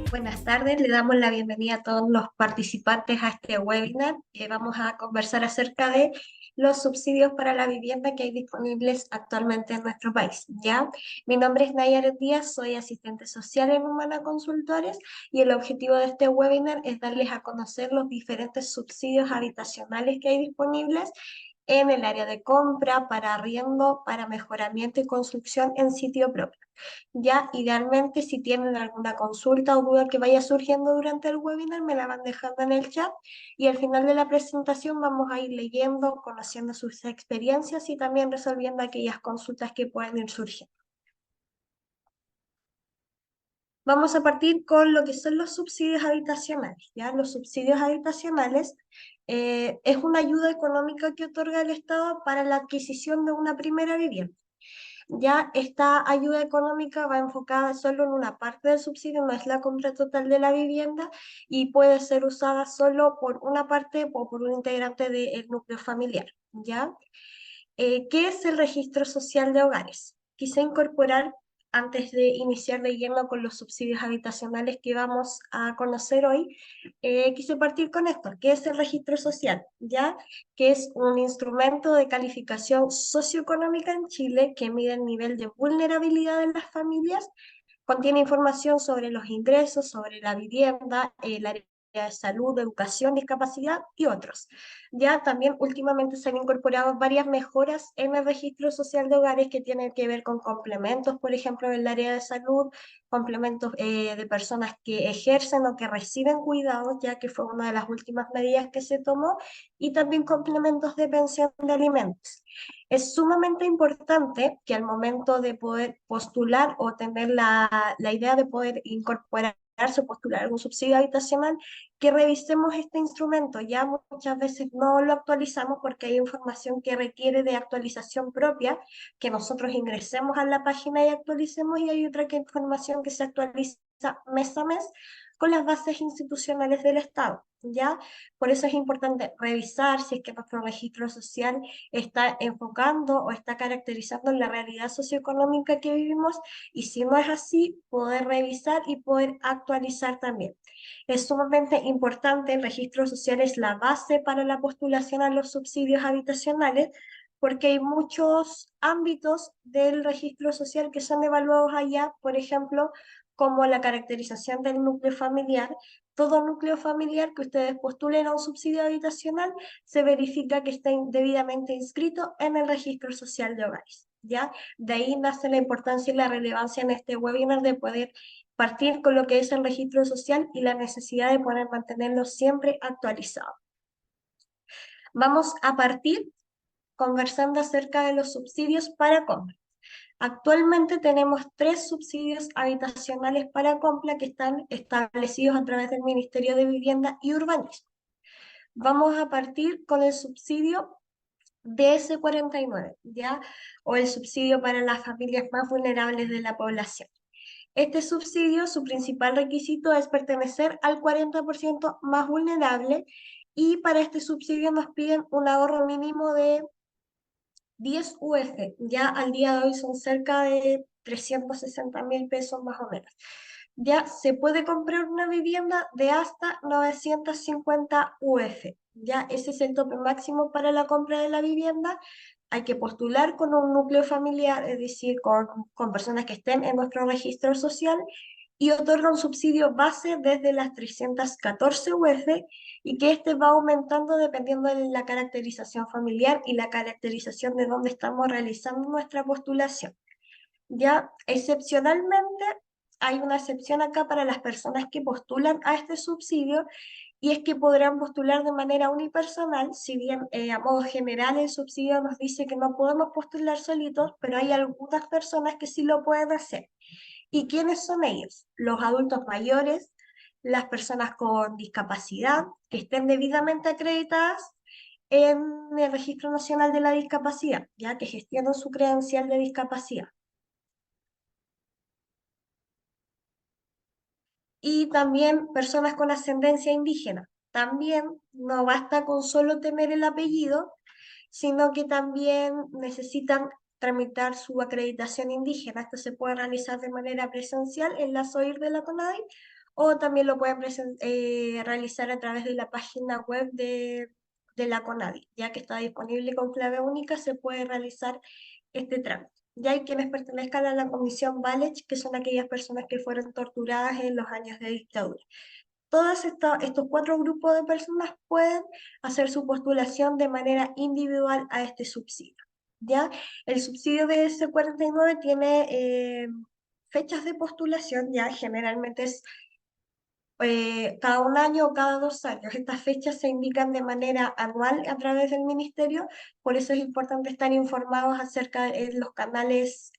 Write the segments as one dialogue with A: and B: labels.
A: Buenas tardes, le damos la bienvenida a todos los participantes a este webinar que vamos a conversar acerca de los subsidios para la vivienda que hay disponibles actualmente en nuestro país. ¿Ya? Mi nombre es Nayaret Díaz, soy asistente social en Humana Consultores y el objetivo de este webinar es darles a conocer los diferentes subsidios habitacionales que hay disponibles en el área de compra, para arriendo, para mejoramiento y construcción en sitio propio. Ya, idealmente, si tienen alguna consulta o duda que vaya surgiendo durante el webinar, me la van dejando en el chat y al final de la presentación vamos a ir leyendo, conociendo sus experiencias y también resolviendo aquellas consultas que pueden ir surgiendo. Vamos a partir con lo que son los subsidios habitacionales. ¿Ya? Los subsidios habitacionales es una ayuda económica que otorga el Estado para la adquisición de una primera vivienda. Ya esta ayuda económica va enfocada solo en una parte del subsidio, no es la compra total de la vivienda y puede ser usada solo por una parte o por un integrante del núcleo familiar. ¿Ya? ¿Qué es el registro social de hogares? Quise incorporar, antes de iniciar de lleno con los subsidios habitacionales que vamos a conocer hoy, quise partir con esto. ¿Qué es el registro social? ¿Ya? Que es un instrumento de calificación socioeconómica en Chile que mide el nivel de vulnerabilidad de las familias. Contiene información sobre los ingresos, sobre la vivienda, el área de salud, educación, discapacidad y otros. Ya también últimamente se han incorporado varias mejoras en el registro social de hogares que tienen que ver con complementos, por ejemplo, en el área de salud, complementos de personas que ejercen o que reciben cuidados, ya que fue una de las últimas medidas que se tomó, y también complementos de pensión de alimentos. Es sumamente importante que al momento de poder postular o tener la idea de poder incorporarse o postular algún subsidio habitacional, que revisemos este instrumento. Ya muchas veces no lo actualizamos porque hay información que requiere de actualización propia, que nosotros ingresemos a la página y actualicemos, y hay otra información que se actualiza mes a mes con las bases institucionales del Estado. ¿Ya? Por eso es importante revisar si es que nuestro registro social está enfocando o está caracterizando la realidad socioeconómica que vivimos, y si no es así, poder revisar y poder actualizar también. Es sumamente importante, el registro social es la base para la postulación a los subsidios habitacionales, porque hay muchos ámbitos del registro social que son evaluados allá, por ejemplo, como la caracterización del núcleo familiar. Todo núcleo familiar que ustedes postulen a un subsidio habitacional se verifica que está debidamente inscrito en el registro social de hogares. ¿Ya? De ahí nace la importancia y la relevancia en este webinar de poder partir con lo que es el registro social y la necesidad de poder mantenerlo siempre actualizado. Vamos a partir conversando acerca de los subsidios para compra. Actualmente tenemos 3 subsidios habitacionales para compra que están establecidos a través del Ministerio de Vivienda y Urbanismo. Vamos a partir con el subsidio DS49, ¿ya? O el subsidio para las familias más vulnerables de la población. Este subsidio, su principal requisito es pertenecer al 40% más vulnerable, y para este subsidio nos piden un ahorro mínimo de 10 UF. Ya al día de hoy son cerca de 360.000 pesos más o menos. Ya se puede comprar una vivienda de hasta 950 UF. Ya ese es el tope máximo para la compra de la vivienda. Hay que postular con un núcleo familiar, es decir, con personas que estén en nuestro registro social, y otorga un subsidio base desde las 314 UF, y que este va aumentando dependiendo de la caracterización familiar y la caracterización de dónde estamos realizando nuestra postulación. Ya excepcionalmente hay una excepción acá para las personas que postulan a este subsidio, y es que podrán postular de manera unipersonal. Si bien a modo general el subsidio nos dice que no podemos postular solitos, pero hay algunas personas que sí lo pueden hacer. ¿Y quiénes son ellos? Los adultos mayores, las personas con discapacidad que estén debidamente acreditadas en el Registro Nacional de la Discapacidad, ya que gestionan su credencial de discapacidad. Y también personas con ascendencia indígena. También no basta con solo tener el apellido, sino que también necesitan tramitar su acreditación indígena. Esto se puede realizar de manera presencial en la SOIR de la CONADI, o también lo pueden realizar a través de la página web de la CONADI, ya que está disponible con clave única, se puede realizar este trámite. Ya hay quienes pertenezcan a la Comisión Valech, que son aquellas personas que fueron torturadas en los años de dictadura. Todos estos cuatro grupos de personas pueden hacer su postulación de manera individual a este subsidio. ¿Ya? El subsidio de S49 tiene fechas de postulación, ya generalmente es cada un año o cada 2 años. Estas fechas se indican de manera anual a través del ministerio, por eso es importante estar informados acerca de los canales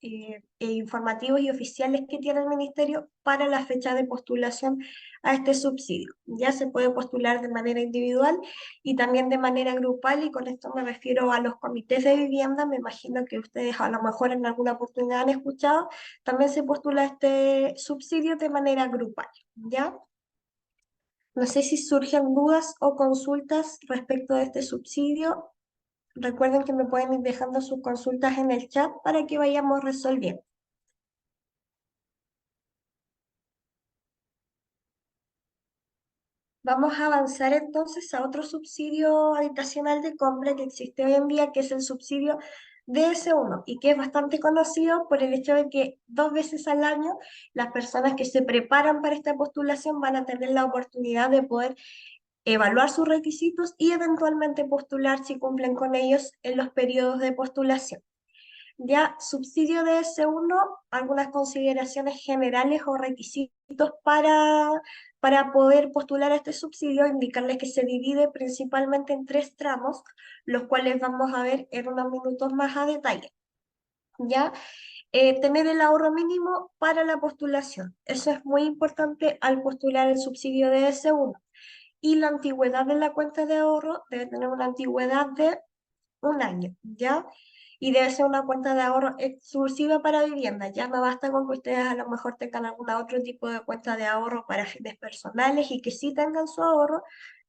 A: informativos y oficiales que tiene el ministerio para la fecha de postulación a este subsidio. Ya se puede postular de manera individual y también de manera grupal, y con esto me refiero a los comités de vivienda. Me imagino que ustedes a lo mejor en alguna oportunidad han escuchado, también se postula este subsidio de manera grupal, ¿ya? No sé si surgen dudas o consultas respecto de este subsidio. Recuerden que me pueden ir dejando sus consultas en el chat para que vayamos resolviendo. Vamos a avanzar entonces a otro subsidio habitacional de compra que existe hoy en día, que es el subsidio DS1, y que es bastante conocido por el hecho de que 2 veces al año las personas que se preparan para esta postulación van a tener la oportunidad de poder evaluar sus requisitos y eventualmente postular si cumplen con ellos en los periodos de postulación. Ya, subsidio de S1, algunas consideraciones generales o requisitos para poder postular a este subsidio, indicarles que se divide principalmente en 3 tramos, los cuales vamos a ver en unos minutos más a detalle. Ya, tener el ahorro mínimo para la postulación. Eso es muy importante al postular el subsidio de S1. Y la antigüedad de la cuenta de ahorro debe tener una antigüedad de un año, ¿ya? Y debe ser una cuenta de ahorro exclusiva para vivienda. Ya no basta con que ustedes a lo mejor tengan algún otro tipo de cuenta de ahorro para fines personales y que sí tengan su ahorro.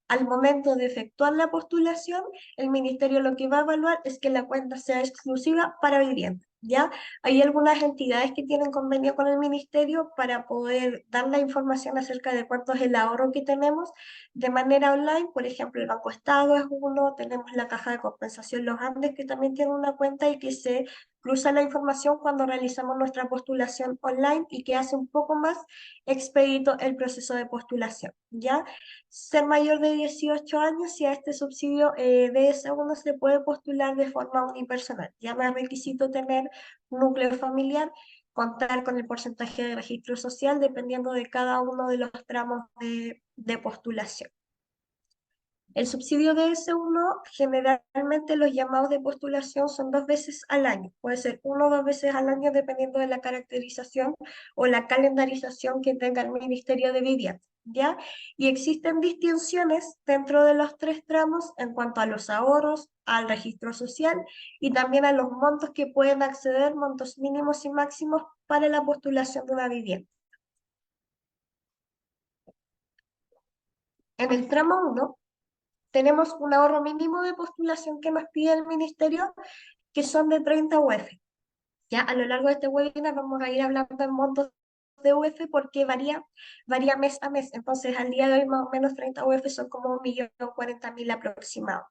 A: Al momento de efectuar la postulación, el ministerio lo que va a evaluar es que la cuenta sea exclusiva para vivienda, ¿ya? Hay algunas entidades que tienen convenio con el ministerio para poder dar la información acerca de cuánto es el ahorro que tenemos de manera online. Por ejemplo, el Banco Estado es uno, tenemos la Caja de Compensación Los Andes, que también tiene una cuenta y que se cruza la información cuando realizamos nuestra postulación online y que hace un poco más expedito el proceso de postulación, ¿ya? Ser mayor de 18 años, y a este subsidio de S1 se puede postular de forma unipersonal. Ya no es requisito tener núcleo familiar, contar con el porcentaje de registro social dependiendo de cada uno de los tramos de postulación. El subsidio de S1, generalmente los llamados de postulación son 2 veces al año. Puede ser 1 o 2 veces al año dependiendo de la caracterización o la calendarización que tenga el Ministerio de Vivienda, ¿ya? Y existen distinciones dentro de los 3 tramos en cuanto a los ahorros, al registro social y también a los montos que pueden acceder, montos mínimos y máximos para la postulación de una vivienda. En el tramo 1 tenemos un ahorro mínimo de postulación que nos pide el ministerio, que son de 30 UF. Ya a lo largo de este webinar vamos a ir hablando de montos de UF porque varía mes a mes. Entonces, al día de hoy, más o menos 30 UF son como 1.040.000 aproximado.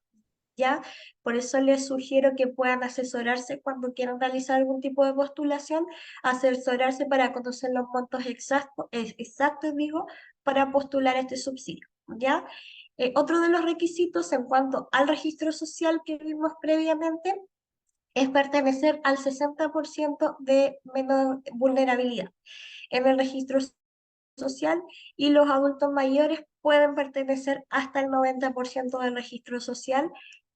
A: ¿Ya? Por eso les sugiero que puedan asesorarse cuando quieran realizar algún tipo de postulación, asesorarse para conocer los montos exactos, digo, para postular este subsidio, ¿ya? Otro de los requisitos en cuanto al registro social que vimos previamente es pertenecer al 60% de menor vulnerabilidad en el registro social, y los adultos mayores pueden pertenecer hasta el 90% del registro social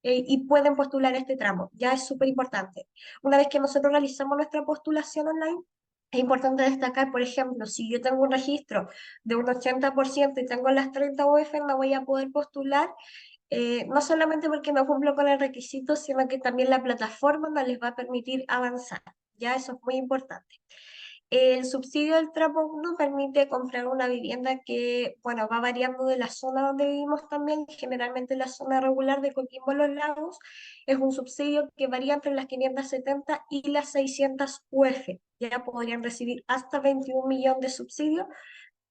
A: y pueden postular este tramo. Ya es súper importante. Una vez que nosotros realizamos nuestra postulación online, es importante destacar, por ejemplo, si yo tengo un registro de un 80% y tengo las 30 UF, no voy a poder postular, no solamente porque no cumplo con el requisito, sino que también la plataforma no les va a permitir avanzar. Ya eso es muy importante. El subsidio del tramo 1 permite comprar una vivienda que, bueno, va variando de la zona donde vivimos también. Generalmente la zona regular de Coquimbo Los Lagos es un subsidio que varía entre las 570 y las 600 UF. Ya podrían recibir hasta 21 millones de subsidio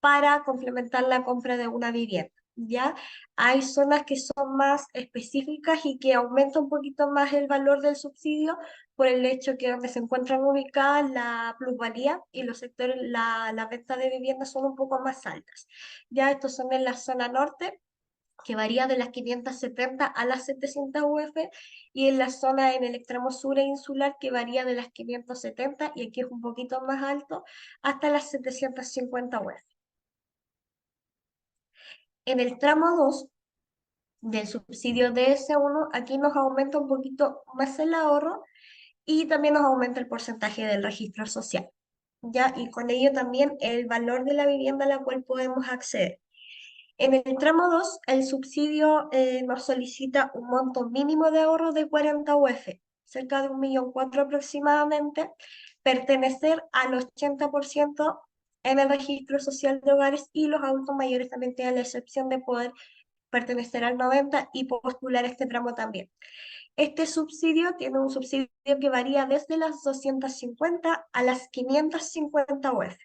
A: para complementar la compra de una vivienda. ¿Ya? Hay zonas que son más específicas y que aumenta un poquito más el valor del subsidio por el hecho que donde se encuentran ubicadas la plusvalía y los sectores, la venta de viviendas son un poco más altas. Ya estos son en la zona norte, que varía de las 570 a las 700 UF, y en la zona en el extremo sur e insular, que varía de las 570, y aquí es un poquito más alto, hasta las 750 UF. En el tramo 2 del subsidio DS1, aquí nos aumenta un poquito más el ahorro y también nos aumenta el porcentaje del registro social, ¿ya? Y con ello también el valor de la vivienda a la cual podemos acceder. En el tramo 2, el subsidio nos solicita un monto mínimo de ahorro de 40 UF, cerca de 1.400.000 aproximadamente, pertenecer al 80% en el registro social de hogares, y los adultos mayores también tienen la excepción de poder pertenecer al 90% y postular este tramo también. Este subsidio tiene un subsidio que varía desde las 250 a las 550 UF.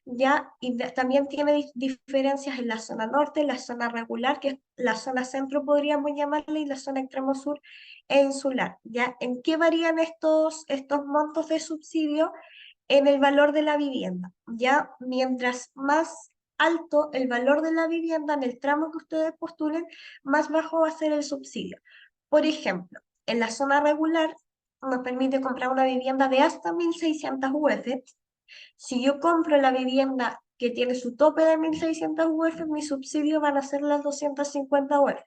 A: ¿Ya? Y también tiene diferencias en la zona norte, la zona regular, que es la zona centro, podríamos llamarle, y la zona extremo sur e insular. ¿Ya? ¿En qué varían estos montos de subsidio? En el valor de la vivienda. ¿Ya? Mientras más alto el valor de la vivienda en el tramo que ustedes postulen, más bajo va a ser el subsidio. Por ejemplo, en la zona regular nos permite comprar una vivienda de hasta 1.600 UF. Si yo compro la vivienda que tiene su tope de 1.600 UF, mi subsidio van a ser las 250 UF.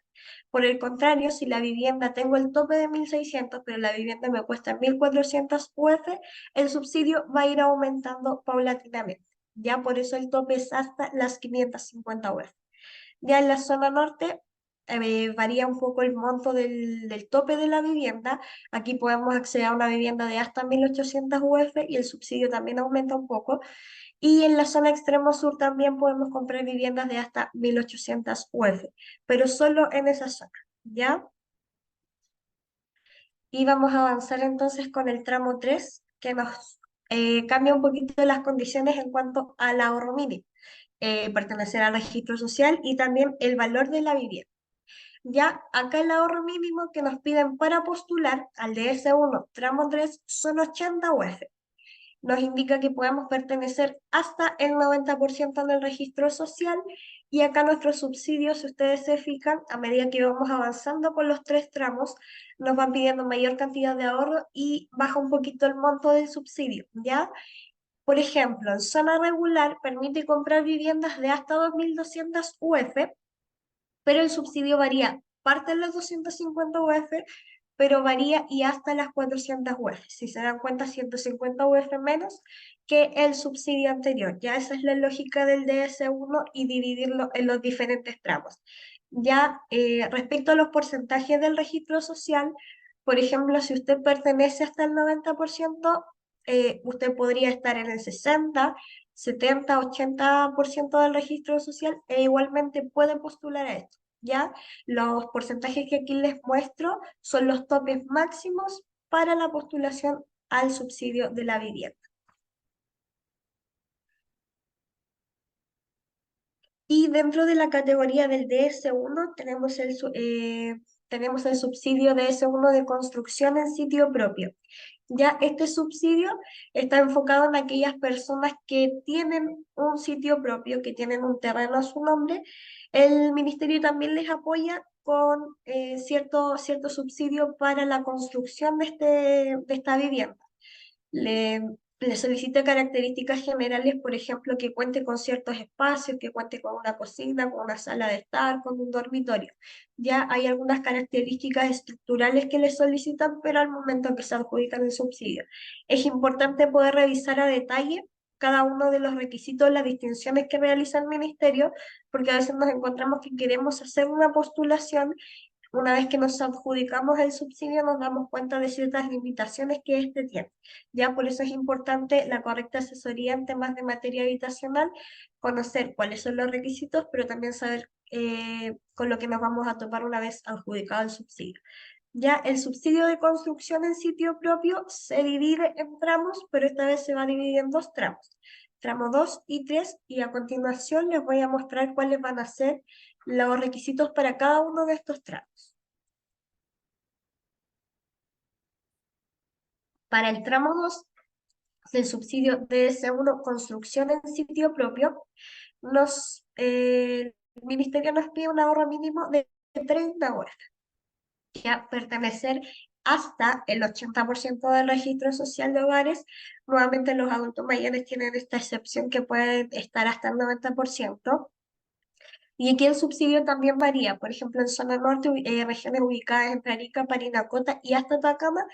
A: Por el contrario, si la vivienda tengo el tope de 1.600, pero la vivienda me cuesta 1.400 UF, el subsidio va a ir aumentando paulatinamente. Ya por eso el tope es hasta las 550 UF. Ya en la zona norte varía un poco el monto del tope de la vivienda. Aquí podemos acceder a una vivienda de hasta 1.800 UF y el subsidio también aumenta un poco. Y en la zona extremo sur también podemos comprar viviendas de hasta 1.800 UF, pero solo en esa zona, ¿ya? Y vamos a avanzar entonces con el tramo 3, que nos cambia un poquito las condiciones en cuanto al ahorro mínimo, pertenecer al registro social y también el valor de la vivienda. Ya acá el ahorro mínimo que nos piden para postular al DS1 tramo 3 son 80 UF. Nos indica que podemos pertenecer hasta el 90% en el registro social, y acá nuestros subsidios, si ustedes se fijan, a medida que vamos avanzando con los tres tramos, nos van pidiendo mayor cantidad de ahorro y baja un poquito el monto del subsidio, ¿ya? Por ejemplo, en zona regular permite comprar viviendas de hasta 2.200 UF, pero el subsidio varía, parte en los 250 UF, pero varía y hasta las 400 UF. Si se dan cuenta, 150 UF menos que el subsidio anterior. Ya esa es la lógica del DS1 y dividirlo en los diferentes tramos. Ya respecto a los porcentajes del registro social, por ejemplo, si usted pertenece hasta el 90%, usted podría estar en el 60, 70, 80% del registro social, e igualmente puede postular a esto. ¿Ya? Los porcentajes que aquí les muestro son los topes máximos para la postulación al subsidio de la vivienda. Y dentro de la categoría del DS1 tenemos el subsidio DS1 de construcción en sitio propio. Ya este subsidio está enfocado en aquellas personas que tienen un sitio propio, que tienen un terreno a su nombre. El ministerio también les apoya con cierto subsidio para la construcción de esta vivienda. Le, le solicita características generales, por ejemplo, que cuente con ciertos espacios, que cuente con una cocina, con una sala de estar, con un dormitorio. Ya hay algunas características estructurales que le solicitan, pero al momento que se adjudican el subsidio, es importante poder revisar a detalle cada uno de los requisitos, las distinciones que realiza el ministerio, porque a veces nos encontramos que queremos hacer una postulación. Una vez que nos adjudicamos el subsidio, nos damos cuenta de ciertas limitaciones que éste tiene. Ya por eso es importante la correcta asesoría en temas de materia habitacional, conocer cuáles son los requisitos, pero también saber con lo que nos vamos a topar una vez adjudicado el subsidio. Ya el subsidio de construcción en sitio propio se divide en tramos, pero esta vez se va a dividir en dos tramos. tramo 2 y 3, y a continuación les voy a mostrar cuáles van a ser los requisitos para cada uno de estos tramos. Para el tramo 2 del subsidio de seguro construcción en sitio propio, el Ministerio nos pide un ahorro mínimo de 30 horas, ya pertenecer hasta el 80% del registro social de hogares. Nuevamente los adultos mayores tienen esta excepción que pueden estar hasta el 90%. Y aquí el subsidio también varía. Por ejemplo, en zona norte, regiones ubicadas en Arica, Parinacota y hasta Atacama,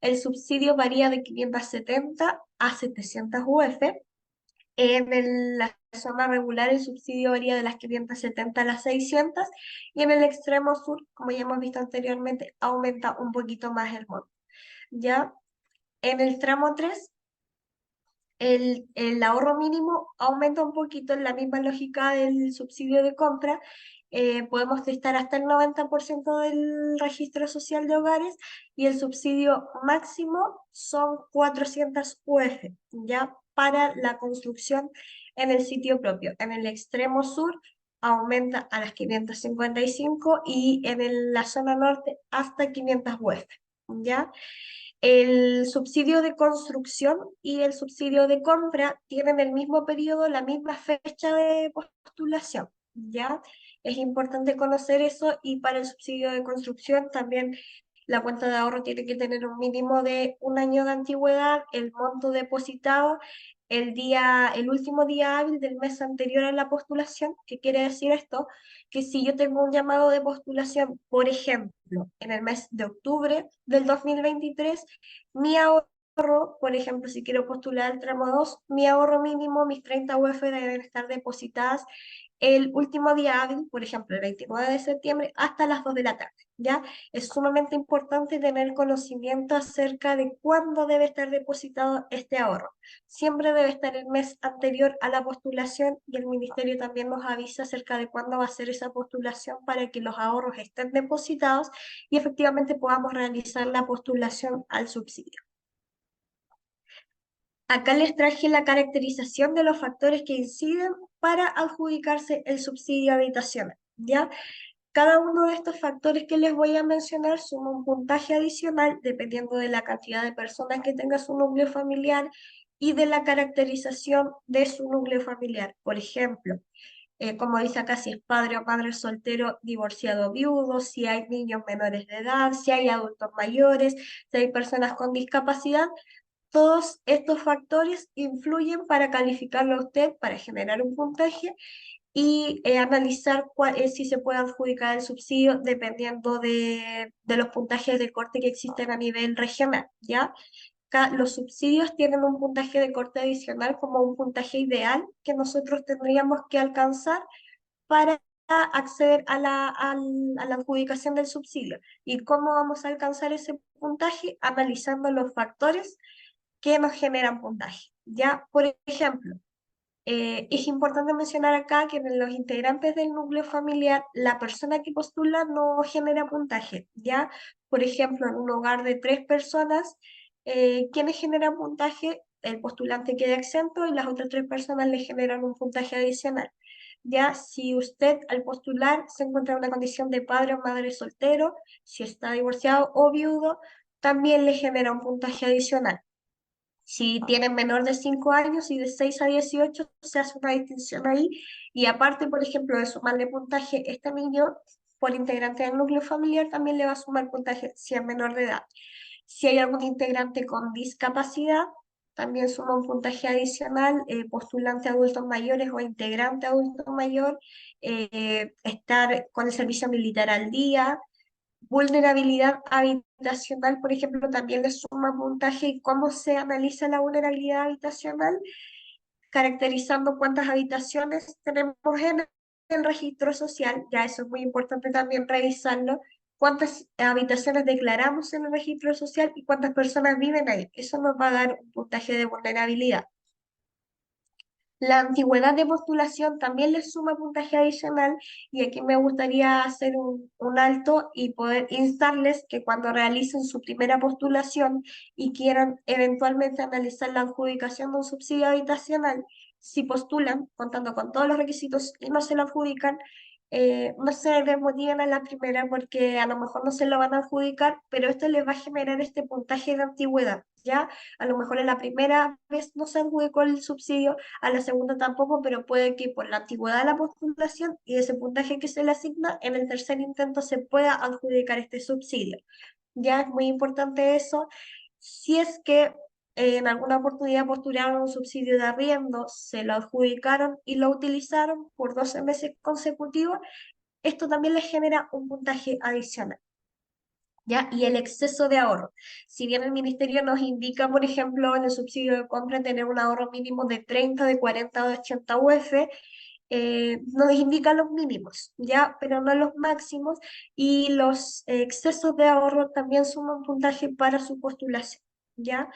A: el subsidio varía de 570 a 700 UF. La zona regular el subsidio varía de las 570 a las 600, y en el extremo sur, como ya hemos visto anteriormente, aumenta un poquito más el monto. Ya en el tramo 3 el ahorro mínimo aumenta un poquito en la misma lógica del subsidio de compra. Podemos estar hasta el 90% del registro social de hogares, y el subsidio máximo son 400 UF, ya para la construcción en el sitio propio. En el extremo sur aumenta a las 555, y en la zona norte hasta 500 UF, ¿ya? El subsidio de construcción y el subsidio de compra tienen el mismo periodo, la misma fecha de postulación, ¿ya? Es importante conocer eso, y para el subsidio de construcción también la cuenta de ahorro tiene que tener un mínimo de un año de antigüedad, el monto depositado el último día hábil del mes anterior a la postulación. ¿Qué quiere decir esto? Que si yo tengo un llamado de postulación, por ejemplo, en el mes de octubre del 2023, mi ahorro, por ejemplo, si quiero postular al tramo 2, mi ahorro mínimo, mis 30 UF deben estar depositadas el último día hábil, por ejemplo, el 29 de septiembre, hasta las 2 de la tarde, ¿ya? Es sumamente importante tener conocimiento acerca de cuándo debe estar depositado este ahorro. Siempre debe estar el mes anterior a la postulación, y el ministerio también nos avisa acerca de cuándo va a ser esa postulación para que los ahorros estén depositados y efectivamente podamos realizar la postulación al subsidio. Acá les traje la caracterización de los factores que inciden para adjudicarse el subsidio habitacional, ¿ya? Cada uno de estos factores que les voy a mencionar suma un puntaje adicional dependiendo de la cantidad de personas que tenga su núcleo familiar y de la caracterización de su núcleo familiar. Por ejemplo, como dice acá, si es padre o madre soltero, divorciado o viudo, si hay niños menores de edad, si hay adultos mayores, si hay personas con discapacidad. Todos estos factores influyen para calificarlo a usted, para generar un puntaje y analizar si se puede adjudicar el subsidio dependiendo de los puntajes de corte que existen a nivel regional, ¿ya? Los subsidios tienen un puntaje de corte adicional como un puntaje ideal que nosotros tendríamos que alcanzar para acceder a la adjudicación del subsidio. ¿Y cómo vamos a alcanzar ese puntaje? Analizando los factores que nos generan puntaje. Ya, por ejemplo, es importante mencionar acá que en los integrantes del núcleo familiar, la persona que postula no genera puntaje, ¿ya? Por ejemplo, en un hogar de 3 personas, quienes generan puntaje, el postulante queda exento y las otras 3 personas le generan un puntaje adicional. Ya, si usted al postular se encuentra en una condición de padre o madre soltero, si está divorciado o viudo, también le genera un puntaje adicional. Si tienen menor de 5 años y de 6 a 18, se hace una distinción ahí. Y aparte, por ejemplo, de sumarle puntaje, este niño, por integrante del núcleo familiar, también le va a sumar puntaje si es menor de edad. Si hay algún integrante con discapacidad, también suma un puntaje adicional, postulante adultos mayores o integrante adulto mayor, estar con el servicio militar al día. Vulnerabilidad habitacional, por ejemplo, también le suma puntaje. ¿Y cómo se analiza la vulnerabilidad habitacional? Caracterizando cuántas habitaciones tenemos en el registro social, ya eso es muy importante también revisarlo, cuántas habitaciones declaramos en el registro social y cuántas personas viven ahí. Eso nos va a dar un puntaje de vulnerabilidad. La antigüedad de postulación también les suma puntaje adicional, y aquí me gustaría hacer un alto y poder instarles que cuando realicen su primera postulación y quieran eventualmente analizar la adjudicación de un subsidio habitacional, si postulan contando con todos los requisitos y no se lo adjudican, no se desmotiven a la primera porque a lo mejor no se lo van a adjudicar, pero esto les va a generar este puntaje de antigüedad, ¿ya? A lo mejor en la primera vez no se adjudicó el subsidio, a la segunda tampoco, pero puede que por la antigüedad de la postulación y ese puntaje que se le asigna, en el tercer intento se pueda adjudicar este subsidio. Ya es muy importante eso. Si es que en alguna oportunidad postularon un subsidio de arriendo, se lo adjudicaron y lo utilizaron por 12 meses consecutivos, esto también les genera un puntaje adicional. ¿Ya? Y el exceso de ahorro. Si bien el ministerio nos indica, por ejemplo, en el subsidio de compra tener un ahorro mínimo de 30, de 40 o de 80 UF, nos indica los mínimos, ¿ya? Pero no los máximos, y los excesos de ahorro también suman puntaje para su postulación, ¿ya?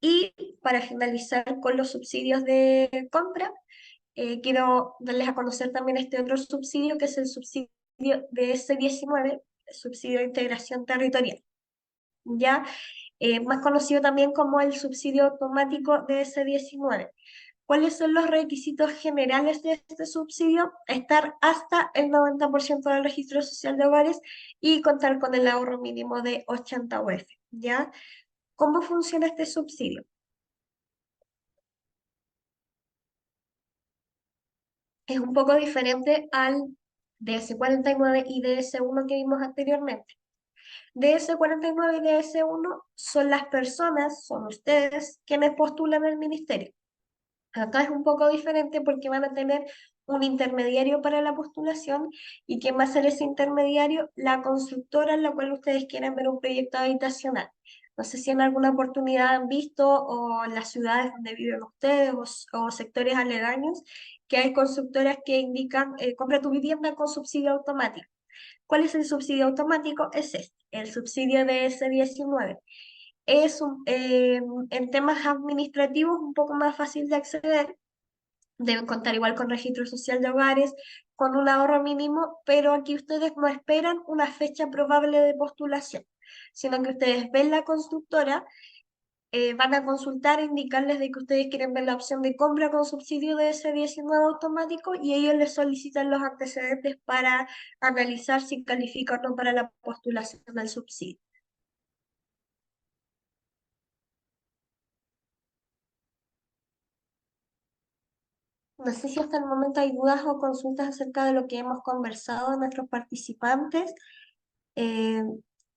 A: Y para finalizar con los subsidios de compra, quiero darles a conocer también este otro subsidio, que es el subsidio de S19, el subsidio de integración territorial, ¿ya? Más conocido también como el subsidio automático de S19. ¿Cuáles son los requisitos generales de este subsidio? Estar hasta el 90% del registro social de hogares y contar con el ahorro mínimo de 80 UF, ¿ya? ¿Cómo funciona este subsidio? Es un poco diferente al DS49 y DS1 que vimos anteriormente. DS49 y DS1 son las personas, son ustedes, quienes postulan al ministerio. Acá es un poco diferente porque van a tener un intermediario para la postulación, y quién va a ser ese intermediario, la constructora en la cual ustedes quieran ver un proyecto habitacional. No sé si en alguna oportunidad han visto, o en las ciudades donde viven ustedes o sectores aledaños, que hay constructoras que indican compra tu vivienda con subsidio automático. ¿Cuál es el subsidio automático? Es este, el subsidio de S19. En temas administrativos un poco más fácil de acceder. Deben contar igual con registro social de hogares, con un ahorro mínimo, pero aquí ustedes no esperan una fecha probable de postulación, sino que ustedes ven la constructora, van a consultar e indicarles de que ustedes quieren ver la opción de compra con subsidio de S19 automático, y ellos les solicitan los antecedentes para analizar si califican o no para la postulación del subsidio. No sé si hasta el momento hay dudas o consultas acerca de lo que hemos conversado de nuestros participantes. Eh,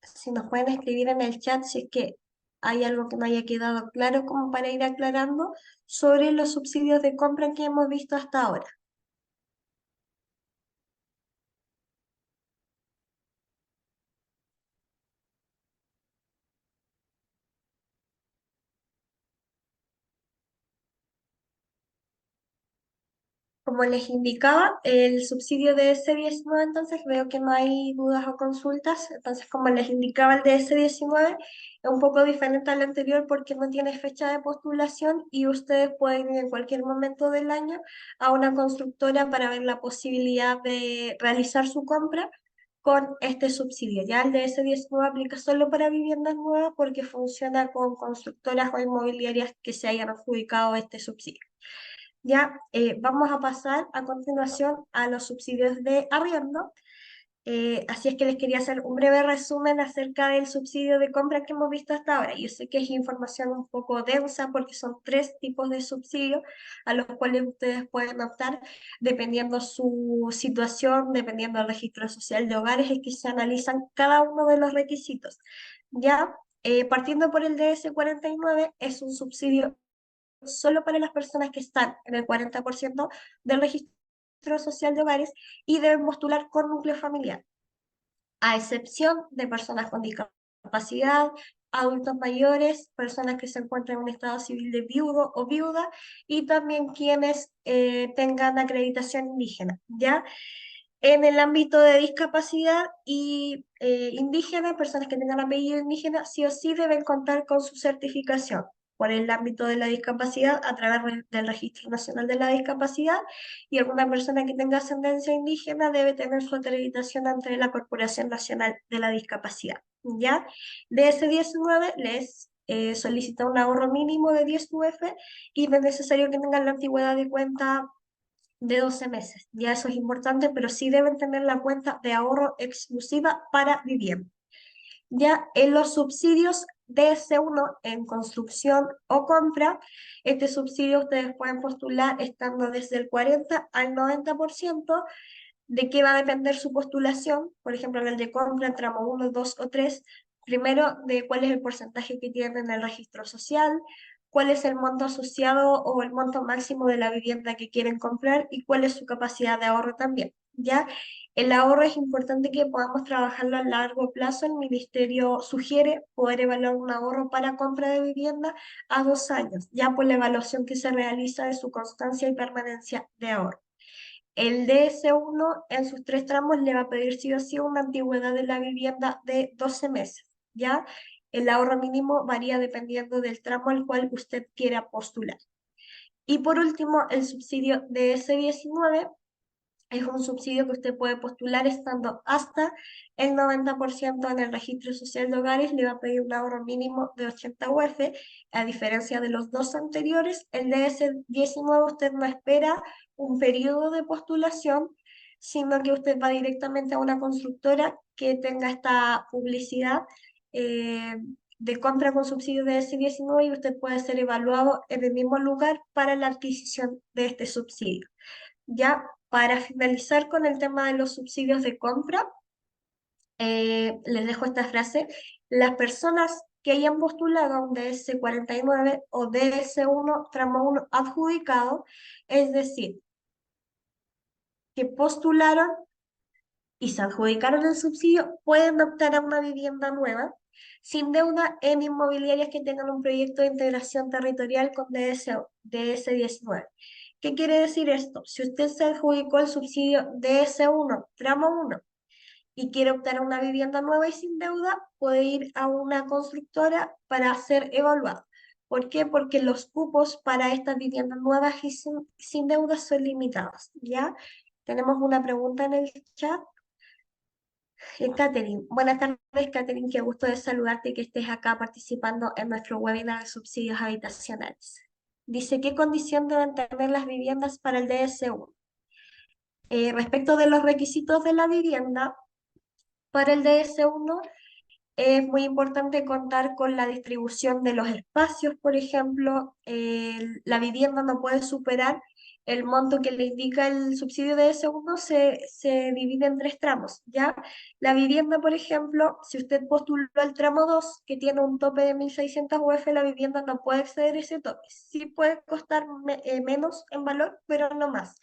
A: si nos pueden escribir en el chat si es que hay algo que no haya quedado claro, como para ir aclarando sobre los subsidios de compra que hemos visto hasta ahora. Como les indicaba, el subsidio de S19, entonces veo que no hay dudas o consultas. Entonces, como les indicaba, el de S19 es un poco diferente al anterior porque no tiene fecha de postulación, y ustedes pueden ir en cualquier momento del año a una constructora para ver la posibilidad de realizar su compra con este subsidio. Ya el de S19 aplica solo para viviendas nuevas porque funciona con constructoras o inmobiliarias que se hayan adjudicado este subsidio. Ya, vamos a pasar a continuación a los subsidios de arriendo. Así es que les quería hacer un breve resumen acerca del subsidio de compra que hemos visto hasta ahora. Yo sé que es información un poco densa porque son tres tipos de subsidios a los cuales ustedes pueden optar dependiendo su situación, dependiendo del registro social de hogares, es que se analizan cada uno de los requisitos. Ya, partiendo por el DS49, es un subsidio solo para las personas que están en el 40% del registro social de hogares y deben postular con núcleo familiar, a excepción de personas con discapacidad, adultos mayores, personas que se encuentran en un estado civil de viudo o viuda, y también quienes tengan acreditación indígena, ¿ya? En el ámbito de discapacidad y indígena, personas que tengan apellido indígena, sí o sí deben contar con su certificación por el ámbito de la discapacidad a través del Registro Nacional de la Discapacidad, y alguna persona que tenga ascendencia indígena debe tener su acreditación ante la Corporación Nacional de la Discapacidad. ¿Ya? De ese 19 les solicita un ahorro mínimo de 10 UF y no es necesario que tengan la antigüedad de cuenta de 12 meses. Ya eso es importante, pero sí deben tener la cuenta de ahorro exclusiva para vivienda. Ya en los subsidios DS1 en construcción o compra, este subsidio ustedes pueden postular estando desde el 40 al 90%. ¿De qué va a depender su postulación? Por ejemplo, en el de compra, tramo 1, 2 o 3. Primero, de cuál es el porcentaje que tienen en el registro social, cuál es el monto asociado o el monto máximo de la vivienda que quieren comprar y cuál es su capacidad de ahorro también. ¿Ya? El ahorro es importante que podamos trabajarlo a largo plazo. El ministerio sugiere poder evaluar un ahorro para compra de vivienda a 2 años, ya por la evaluación que se realiza de su constancia y permanencia de ahorro. El DS1 en sus 3 tramos le va a pedir sí o sí una antigüedad de la vivienda de 12 meses, ¿ya? El ahorro mínimo varía dependiendo del tramo al cual usted quiera postular. Y por último, el subsidio DS19 es un subsidio que usted puede postular estando hasta el 90% en el registro social de hogares. Le va a pedir un ahorro mínimo de 80 UF. A diferencia de los dos anteriores, el DS19 usted no espera un periodo de postulación, sino que usted va directamente a una constructora que tenga esta publicidad eh, de compra con subsidio de DS19 y usted puede ser evaluado en el mismo lugar para la adquisición de este subsidio. Ya para finalizar con el tema de los subsidios de compra, les dejo esta frase. Las personas que hayan postulado a un DS49 o DS1 tramo 1 adjudicado, es decir, que postularon y se adjudicaron el subsidio, pueden optar a una vivienda nueva sin deuda en inmobiliarias que tengan un proyecto de integración territorial con DS19. ¿Qué quiere decir esto? Si usted se adjudicó el subsidio DS1, tramo 1, y quiere optar a una vivienda nueva y sin deuda, puede ir a una constructora para ser evaluado. ¿Por qué? Porque los cupos para estas viviendas nuevas y sin deuda son limitados, ¿ya? Tenemos una pregunta en el chat. Catherine, buenas tardes, Catherine, qué gusto de saludarte y que estés acá participando en nuestro webinar de subsidios habitacionales. Dice, ¿qué condición deben tener las viviendas para el DS1? Respecto de los requisitos de la vivienda, para el DS1 es muy importante contar con la distribución de los espacios, por ejemplo, la vivienda no puede superar el monto que le indica el subsidio de segundo, se divide en 3 tramos, ¿ya? La vivienda, por ejemplo, si usted postuló al tramo 2 que tiene un tope de 1.600 UF, la vivienda no puede exceder ese tope. Sí puede costar menos en valor, pero no más.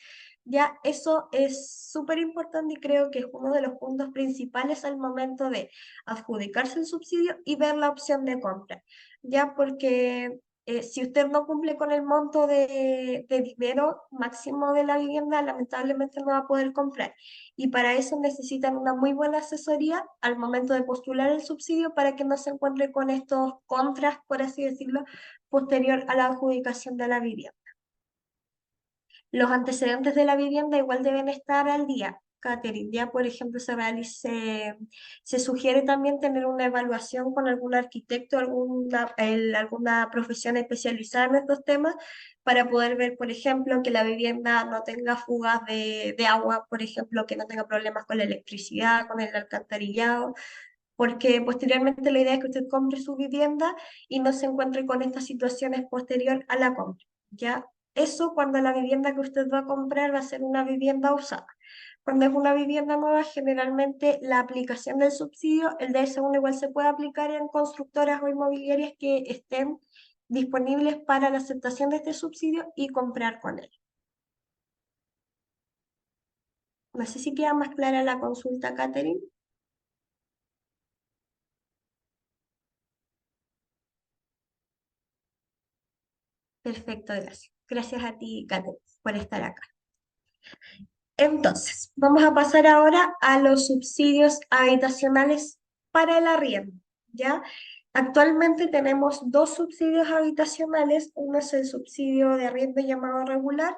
A: Ya eso es súper importante y creo que es uno de los puntos principales al momento de adjudicarse el subsidio y ver la opción de compra, ya porque si usted no cumple con el monto de dinero máximo de la vivienda, lamentablemente no va a poder comprar. Y para eso necesitan una muy buena asesoría al momento de postular el subsidio para que no se encuentre con estos contras, por así decirlo, posterior a la adjudicación de la vivienda. Los antecedentes de la vivienda igual deben estar al día. Catherine, ya por ejemplo se sugiere también tener una evaluación con algún arquitecto, alguna profesión especializada en estos temas para poder ver, por ejemplo, que la vivienda no tenga fugas de agua, por ejemplo, que no tenga problemas con la electricidad, con el alcantarillado, porque posteriormente la idea es que usted compre su vivienda y no se encuentre con estas situaciones posterior a la compra, ¿ya? Eso cuando la vivienda que usted va a comprar va a ser una vivienda usada. Cuando es una vivienda nueva, generalmente la aplicación del subsidio, el DS1 igual se puede aplicar en constructoras o inmobiliarias que estén disponibles para la aceptación de este subsidio y comprar con él. No sé si queda más clara la consulta, Catherine. Perfecto, gracias. Gracias a ti, Catherine, por estar acá. Entonces, vamos a pasar ahora a los subsidios habitacionales para el arriendo, ¿ya? Actualmente tenemos dos subsidios habitacionales, uno es el subsidio de arriendo llamado regular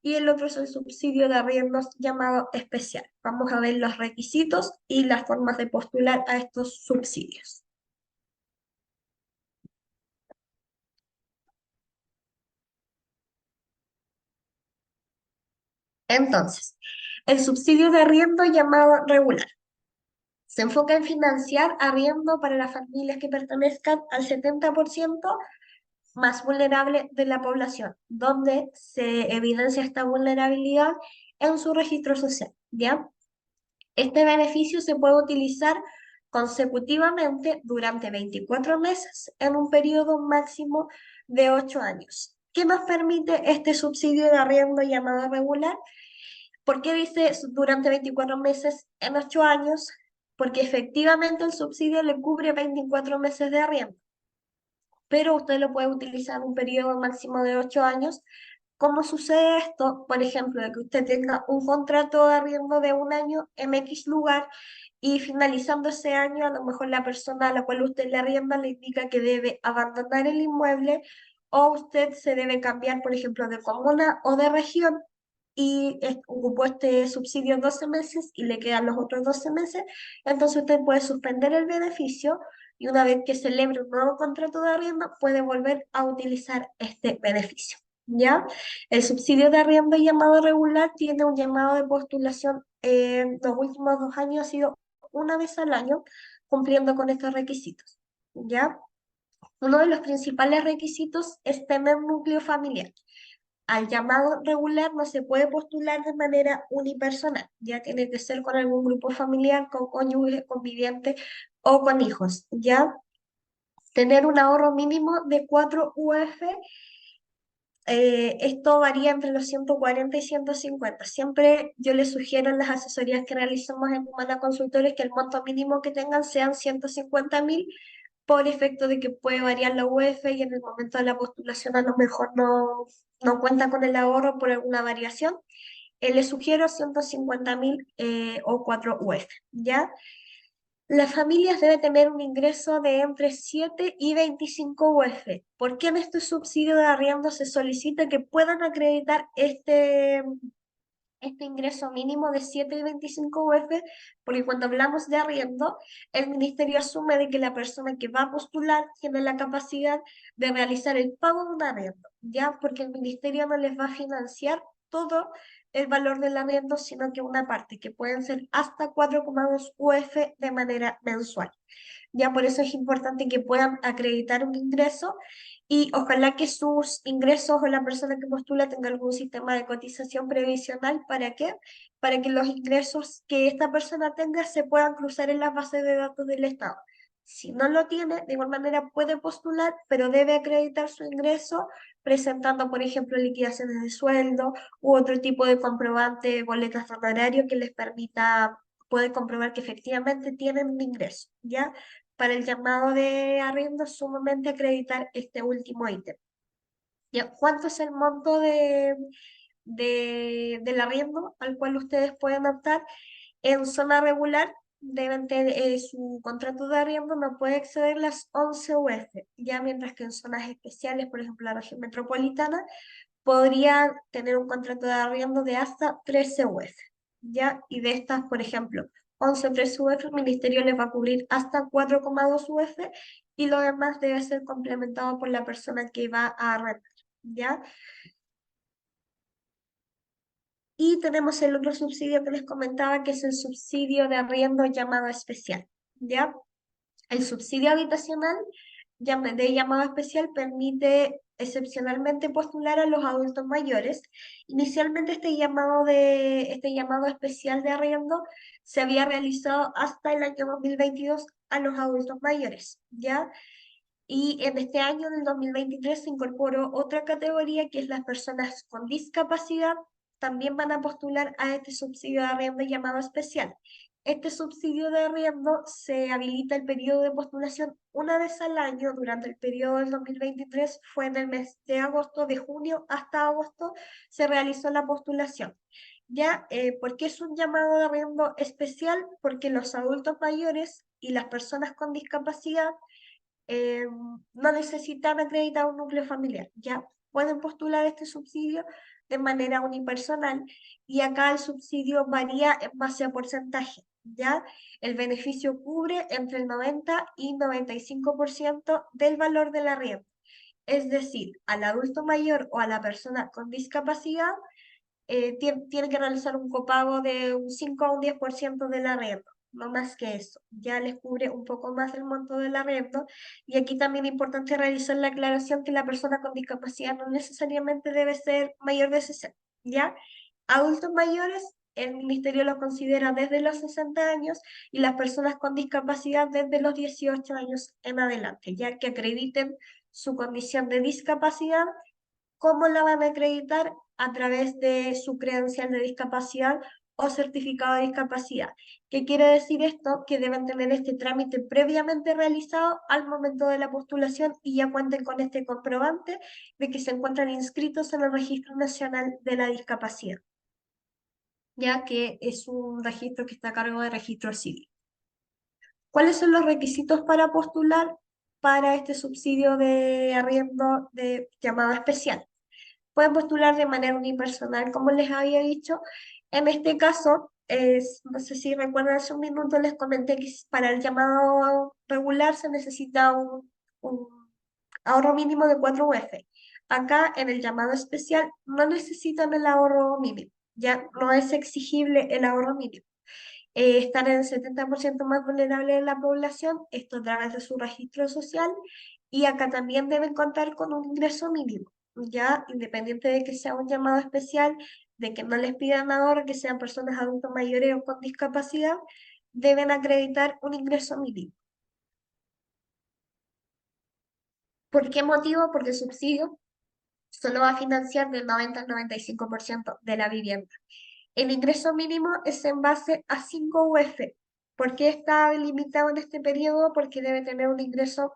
A: y el otro es el subsidio de arriendos llamado especial. Vamos a ver los requisitos y las formas de postular a estos subsidios. Entonces, el subsidio de arriendo llamado regular se enfoca en financiar arriendo para las familias que pertenezcan al 70% más vulnerable de la población, donde se evidencia esta vulnerabilidad en su registro social, ¿ya? Este beneficio se puede utilizar consecutivamente durante 24 meses en un periodo máximo de 8 años. ¿Qué nos permite este subsidio de arriendo llamado regular? ¿Por qué dice durante 24 meses en 8 años? Porque efectivamente el subsidio le cubre 24 meses de arriendo, pero usted lo puede utilizar en un periodo máximo de 8 años. ¿Cómo sucede esto? Por ejemplo, de que usted tenga un contrato de arriendo de un año en X lugar y finalizando ese año, a lo mejor la persona a la cual usted le arrienda le indica que debe abandonar el inmueble o usted se debe cambiar, por ejemplo, de comuna o de región y ocupó este subsidio 12 meses y le quedan los otros 12 meses, entonces usted puede suspender el beneficio y una vez que celebre un nuevo contrato de arriendo puede volver a utilizar este beneficio. ¿Ya? El subsidio de arriendo llamado regular tiene un llamado de postulación en los últimos 2 años, ha sido una vez al año, cumpliendo con estos requisitos. ¿Ya? Uno de los principales requisitos es tener núcleo familiar. Al llamado regular no se puede postular de manera unipersonal, ya tiene que ser con algún grupo familiar, con cónyuge, conviviente o con hijos, ya tener un ahorro mínimo de 4 UF. Esto varía entre los 140 y 150. Siempre yo les sugiero en las asesorías que realizamos en Humana Consultores que el monto mínimo que tengan sean 150.000 por efecto de que puede variar la UF y en el momento de la postulación a lo mejor no cuenta con el ahorro por alguna variación. Les sugiero 150.000 o 4 UF, ¿ya? Las familias deben tener un ingreso de entre 7 y 25 UF. ¿Por qué en este subsidio de arriendo se solicita que puedan acreditar este ingreso mínimo de 7 y 25 UF? Porque cuando hablamos de arriendo, el ministerio asume de que la persona que va a postular tiene la capacidad de realizar el pago de un arriendo, ¿ya? Porque el ministerio no les va a financiar todo el valor del arriendo, sino que una parte, que pueden ser hasta 4,2 UF de manera mensual. Ya por eso es importante que puedan acreditar un ingreso y ojalá que sus ingresos o la persona que postula tenga algún sistema de cotización previsional. ¿Para qué? Para que los ingresos que esta persona tenga se puedan cruzar en las bases de datos del Estado. Si no lo tiene, de igual manera puede postular, pero debe acreditar su ingreso presentando, por ejemplo, liquidaciones de sueldo u otro tipo de comprobante, boletas de honorario que les permita poder comprobar que efectivamente tienen un ingreso, ¿ya? Para el llamado de arriendo, sumamente acreditar este último ítem. ¿Ya? ¿Cuánto es el monto del arriendo al cual ustedes pueden optar? En zona regular, su contrato de arriendo no puede exceder las 11 UF, ya mientras que en zonas especiales, por ejemplo la región metropolitana, podría tener un contrato de arriendo de hasta 13 UF, ¿ya? Y de estas, por ejemplo, 11 o 13 UF, el ministerio les va a cubrir hasta 4,2 UF y lo demás debe ser complementado por la persona que va a arrendar, ¿ya? Y tenemos el otro subsidio que les comentaba, que es el subsidio de arriendo llamado especial, ¿ya? El subsidio habitacional de llamado especial permite excepcionalmente postular a los adultos mayores. Inicialmente este llamado especial de arriendo se había realizado hasta el año 2022 a los adultos mayores, ¿ya? Y en este año, en el 2023, se incorporó otra categoría que es las personas con discapacidad, también van a postular a este subsidio de arriendo llamado especial. Este subsidio de arriendo se habilita el periodo de postulación una vez al año durante el periodo del 2023, fue en el mes de agosto, de junio hasta agosto se realizó la postulación. Ya, ¿por qué es un llamado de arriendo especial? Porque los adultos mayores y las personas con discapacidad no necesitan acreditar un núcleo familiar, ya pueden postular este subsidio de manera unipersonal y acá el subsidio varía en base a porcentaje, ya el beneficio cubre entre el 90 y 95% del valor del arriendo, es decir, al adulto mayor o a la persona con discapacidad tiene que realizar un copago de un 5 a un 10% del arriendo, no más que eso. Ya les cubre un poco más el monto del arriendo. Y aquí también es importante realizar la aclaración que la persona con discapacidad no necesariamente debe ser mayor de 60, ¿ya? Adultos mayores, el ministerio los considera desde los 60 años y las personas con discapacidad desde los 18 años en adelante, ya que acrediten su condición de discapacidad. ¿Cómo la van a acreditar? A través de su credencial de discapacidad o certificado de discapacidad. ¿Qué quiere decir esto? Que deben tener este trámite previamente realizado al momento de la postulación y ya cuenten con este comprobante de que se encuentran inscritos en el Registro Nacional de la Discapacidad, ya que es un registro que está a cargo de Registro Civil. ¿Cuáles son los requisitos para postular para este subsidio de arriendo de llamada especial? Pueden postular de manera unipersonal, como les había dicho. En este caso, no sé si recuerdan, hace un minuto les comenté que para el llamado regular se necesita un ahorro mínimo de 4 UF. Acá en el llamado especial no necesitan el ahorro mínimo, ya no es exigible el ahorro mínimo. Están en el 70% más vulnerable de la población, esto a través de su registro social, y acá también deben contar con un ingreso mínimo, ya independiente de que sea un llamado especial, de que no les pidan ahora que sean personas adultos mayores o con discapacidad, deben acreditar un ingreso mínimo. ¿Por qué motivo? Porque el subsidio solo va a financiar del 90 al 95% de la vivienda. El ingreso mínimo es en base a 5 UF. ¿Por qué está delimitado en este periodo? Porque debe tener un ingreso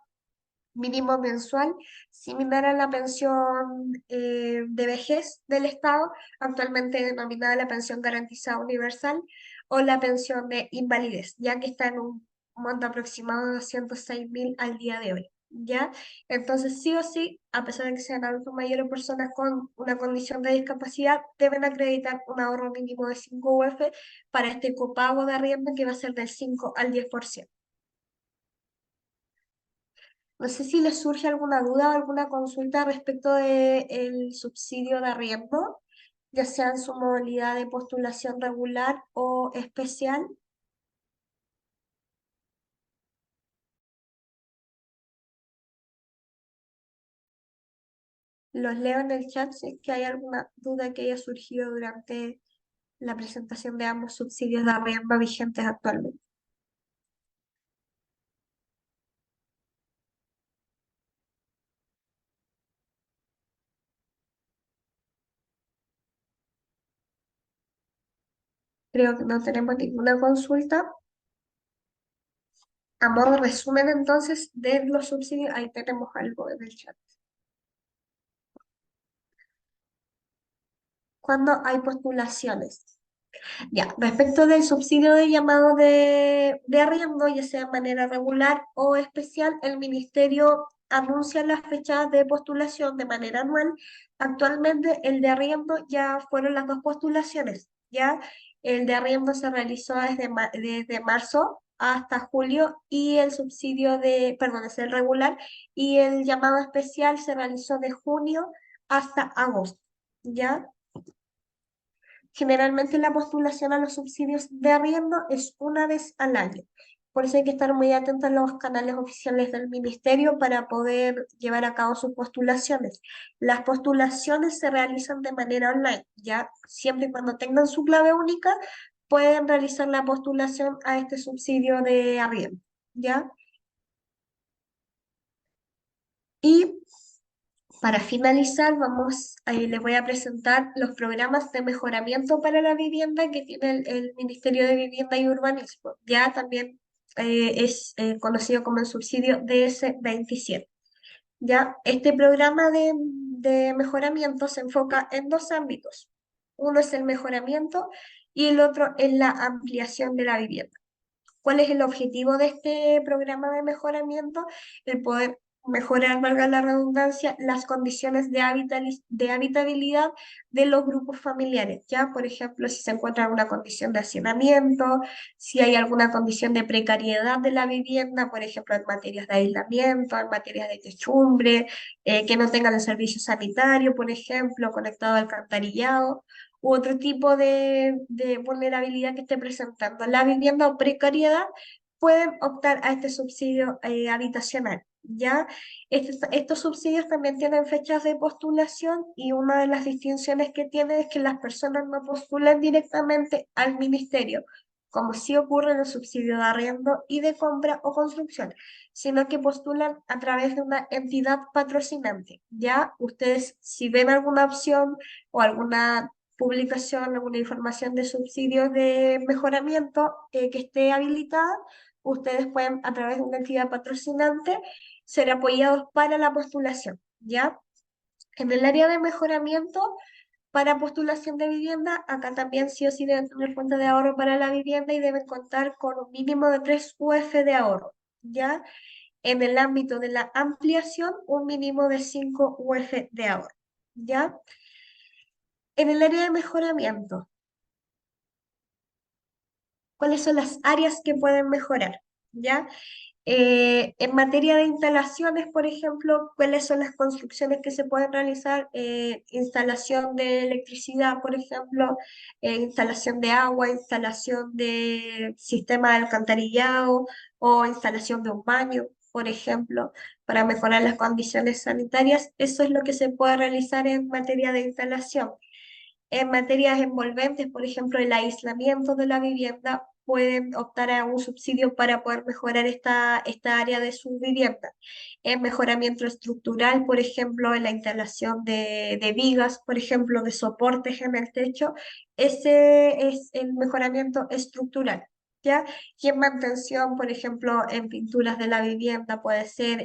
A: mínimo mensual similar a la pensión de vejez del Estado, actualmente denominada la pensión garantizada universal o la pensión de invalidez, ya que está en un monto aproximado de 206.000 al día de hoy. ¿Ya? Entonces, sí o sí, a pesar de que sean adultos mayores o personas con una condición de discapacidad, deben acreditar un ahorro mínimo de 5 UF para este copago de arriendo que va a ser del 5 al 10%. No sé si les surge alguna duda o alguna consulta respecto del subsidio de arriendo, ya sea en su modalidad de postulación regular o especial. Los leo en el chat si es que hay alguna duda que haya surgido durante la presentación de ambos subsidios de arriendo vigentes actualmente. Creo que no tenemos ninguna consulta. A modo de resumen entonces de los subsidios, ahí tenemos algo en el chat. Cuando hay postulaciones. Ya, respecto del subsidio de llamado de arriendo, ya sea de manera regular o especial, el ministerio anuncia las fechas de postulación de manera anual. Actualmente el de arriendo ya fueron las dos postulaciones, ya el de arriendo se realizó desde marzo hasta julio y el subsidio perdón, es el regular y el llamado especial se realizó de junio hasta agosto, ¿ya? Generalmente la postulación a los subsidios de arriendo es una vez al año. Por eso hay que estar muy atentos a los canales oficiales del ministerio para poder llevar a cabo sus postulaciones. Las postulaciones se realizan de manera online, ya siempre y cuando tengan su clave única, pueden realizar la postulación a este subsidio de arriendo, ¿ya? Y para finalizar, les voy a presentar los programas de mejoramiento para la vivienda que tiene el Ministerio de Vivienda y Urbanismo. Ya también es conocido como el subsidio DS27. Ya, este programa de mejoramiento se enfoca en dos ámbitos. Uno es el mejoramiento y el otro es la ampliación de la vivienda. ¿Cuál es el objetivo de este programa de mejoramiento? El poder mejorar, valga la redundancia, las condiciones de habitabilidad de los grupos familiares. Ya, por ejemplo, si se encuentra alguna condición de hacinamiento, si hay alguna condición de precariedad de la vivienda, por ejemplo, en materias de aislamiento, en materias de techumbre, que no tengan el servicio sanitario, por ejemplo, conectado al alcantarillado u otro tipo de vulnerabilidad que esté presentando la vivienda o precariedad, pueden optar a este subsidio habitacional. ¿Ya? Estos subsidios también tienen fechas de postulación y una de las distinciones que tiene es que las personas no postulan directamente al ministerio, como sí ocurre en el subsidio de arriendo y de compra o construcción, sino que postulan a través de una entidad patrocinante. Ya ustedes, si ven alguna opción o alguna publicación, alguna información de subsidios de mejoramiento que esté habilitada, ustedes pueden, a través de una entidad patrocinante, ser apoyados para la postulación. ¿Ya? En el área de mejoramiento, para postulación de vivienda, acá también sí o sí deben tener fuente de ahorro para la vivienda y deben contar con un mínimo de 3 UF de ahorro, ¿ya? En el ámbito de la ampliación, un mínimo de 5 UF de ahorro, ¿ya? En el área de mejoramiento, ¿cuáles son las áreas que pueden mejorar? ¿Ya? En materia de instalaciones, por ejemplo, ¿cuáles son las construcciones que se pueden realizar? Instalación de electricidad, por ejemplo, instalación de agua, instalación de sistema de alcantarillado o instalación de un baño, por ejemplo, para mejorar las condiciones sanitarias. Eso es lo que se puede realizar en materia de instalación. En materias envolventes, por ejemplo, el aislamiento de la vivienda, pueden optar a un subsidio para poder mejorar esta área de su vivienda. En mejoramiento estructural, por ejemplo, en la instalación de vigas, por ejemplo, de soportes en el techo, ese es el mejoramiento estructural. ¿Ya? Y en mantención, por ejemplo, en pinturas de la vivienda, puede ser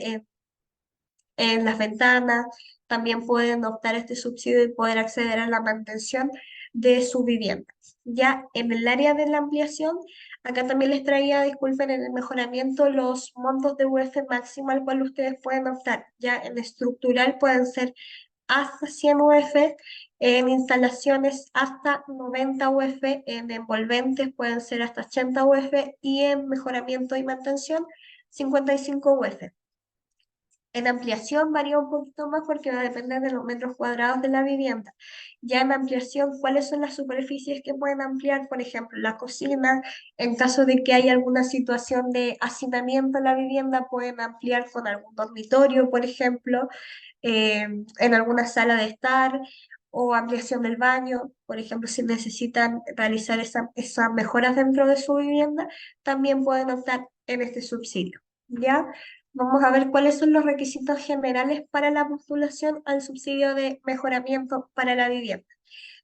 A: en las ventanas, también pueden optar a este subsidio y poder acceder a la mantención de su vivienda. Ya en el área de la ampliación, acá también les traía, disculpen, en el mejoramiento los montos de UF máximo al cual ustedes pueden optar. Ya en estructural pueden ser hasta 100 UF, en instalaciones hasta 90 UF, en envolventes pueden ser hasta 80 UF y en mejoramiento y mantención 55 UF. En ampliación varía un poquito más porque va a depender de los metros cuadrados de la vivienda. Ya en ampliación, ¿cuáles son las superficies que pueden ampliar? Por ejemplo, la cocina, en caso de que haya alguna situación de hacinamiento en la vivienda, pueden ampliar con algún dormitorio, por ejemplo, en alguna sala de estar o ampliación del baño. Por ejemplo, si necesitan realizar esas mejoras dentro de su vivienda, también pueden optar en este subsidio. ¿Ya? Vamos a ver cuáles son los requisitos generales para la postulación al subsidio de mejoramiento para la vivienda.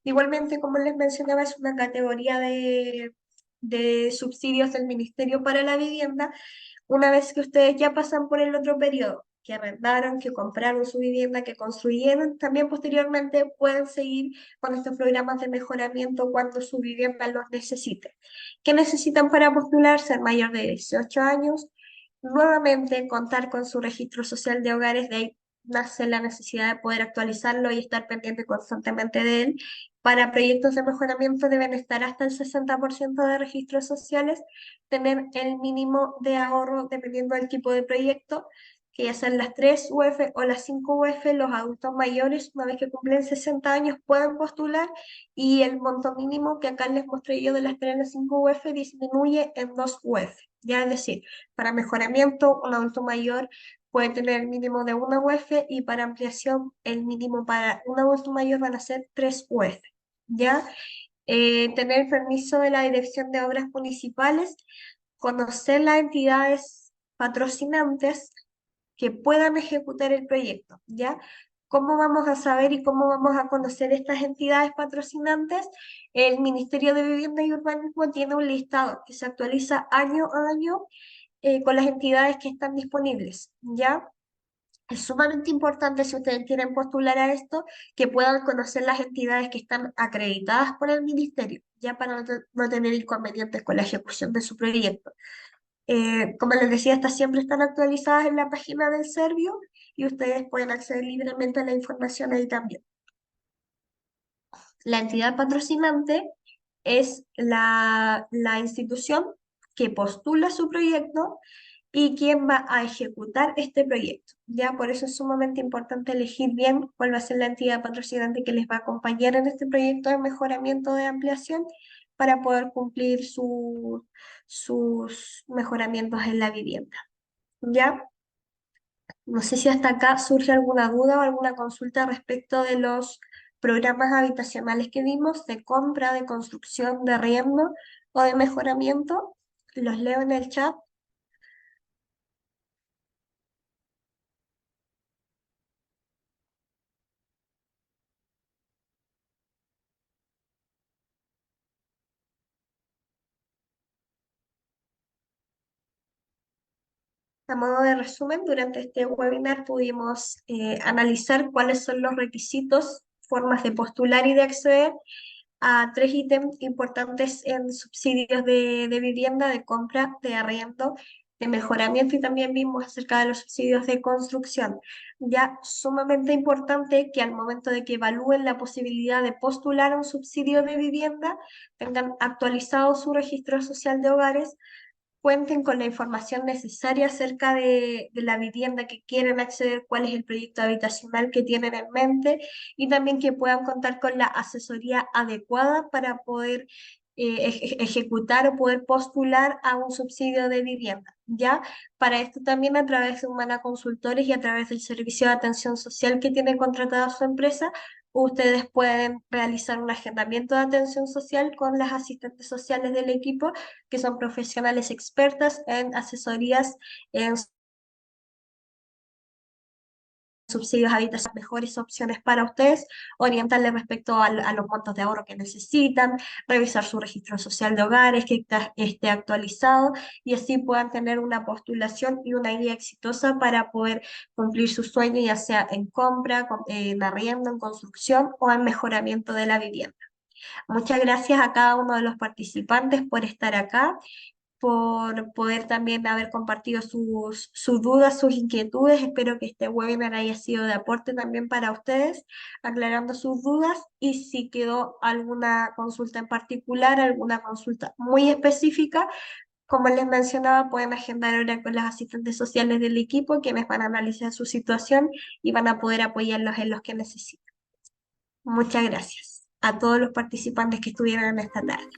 A: Igualmente, como les mencionaba, es una categoría de subsidios del Ministerio para la Vivienda. Una vez que ustedes ya pasan por el otro periodo, que arrendaron, que compraron su vivienda, que construyeron, también posteriormente pueden seguir con estos programas de mejoramiento cuando su vivienda los necesite. ¿Qué necesitan para postular? Ser mayor de 18 años, nuevamente contar con su registro social de hogares, de ahí nace la necesidad de poder actualizarlo y estar pendiente constantemente de él. Para proyectos de mejoramiento deben estar hasta el 60% de registros sociales, tener el mínimo de ahorro dependiendo del tipo de proyecto, que ya sean las 3 UF o las 5 UF. Los adultos mayores, una vez que cumplen 60 años, pueden postular y el monto mínimo que acá les mostré yo de las 3 a las 5 UF disminuye en 2 UF. Ya es decir, para mejoramiento, un adulto mayor puede tener el mínimo de 1 UF y para ampliación, el mínimo para un adulto mayor van a ser 3 UF. ¿Ya? Tener permiso de la Dirección de Obras Municipales, conocer las entidades patrocinantes que puedan ejecutar el proyecto, ¿ya? ¿Cómo vamos a saber y cómo vamos a conocer estas entidades patrocinantes? El Ministerio de Vivienda y Urbanismo tiene un listado que se actualiza año a año con las entidades que están disponibles, ¿ya? Es sumamente importante si ustedes quieren postular a esto, que puedan conocer las entidades que están acreditadas por el ministerio, ya para no tener inconvenientes con la ejecución de su proyecto. Como les decía, estas siempre están actualizadas en la página del Servio y ustedes pueden acceder libremente a la información ahí también. La entidad patrocinante es la institución que postula su proyecto y quién va a ejecutar este proyecto. Ya por eso es sumamente importante elegir bien cuál va a ser la entidad patrocinante que les va a acompañar en este proyecto de mejoramiento de ampliación para poder cumplir sus mejoramientos en la vivienda. ¿Ya? No sé si hasta acá surge alguna duda o alguna consulta respecto de los programas habitacionales que vimos, de compra, de construcción, de arriendo o de mejoramiento. Los leo en el chat. A modo de resumen, durante este webinar pudimos analizar cuáles son los requisitos, formas de postular y de acceder a tres ítems importantes en subsidios de vivienda, de compra, de arriendo, de mejoramiento y también vimos acerca de los subsidios de construcción. Ya sumamente importante que al momento de que evalúen la posibilidad de postular a un subsidio de vivienda, tengan actualizado su registro social de hogares, cuenten con la información necesaria acerca de la vivienda que quieren acceder, cuál es el proyecto habitacional que tienen en mente y también que puedan contar con la asesoría adecuada para poder ejecutar o poder postular a un subsidio de vivienda. ¿Ya? Para esto también a través de Humana Consultores y a través del servicio de atención social que tiene contratada su empresa, ustedes pueden realizar un agendamiento de atención social con las asistentes sociales del equipo que son profesionales expertas en asesorías en subsidios habitacionales, mejores opciones para ustedes, orientarles respecto a los montos de ahorro que necesitan, revisar su registro social de hogares, que esté actualizado y así puedan tener una postulación y una guía exitosa para poder cumplir su sueño, ya sea en compra, en arriendo, en construcción o en mejoramiento de la vivienda. Muchas gracias a cada uno de los participantes por estar acá, por poder también haber compartido sus dudas, sus inquietudes. Espero que este webinar haya sido de aporte también para ustedes, aclarando sus dudas y si quedó alguna consulta en particular, alguna consulta muy específica, como les mencionaba, pueden agendar ahora con las asistentes sociales del equipo, quienes van a analizar su situación y van a poder apoyarlos en los que necesiten. Muchas gracias a todos los participantes que estuvieron en esta tarde.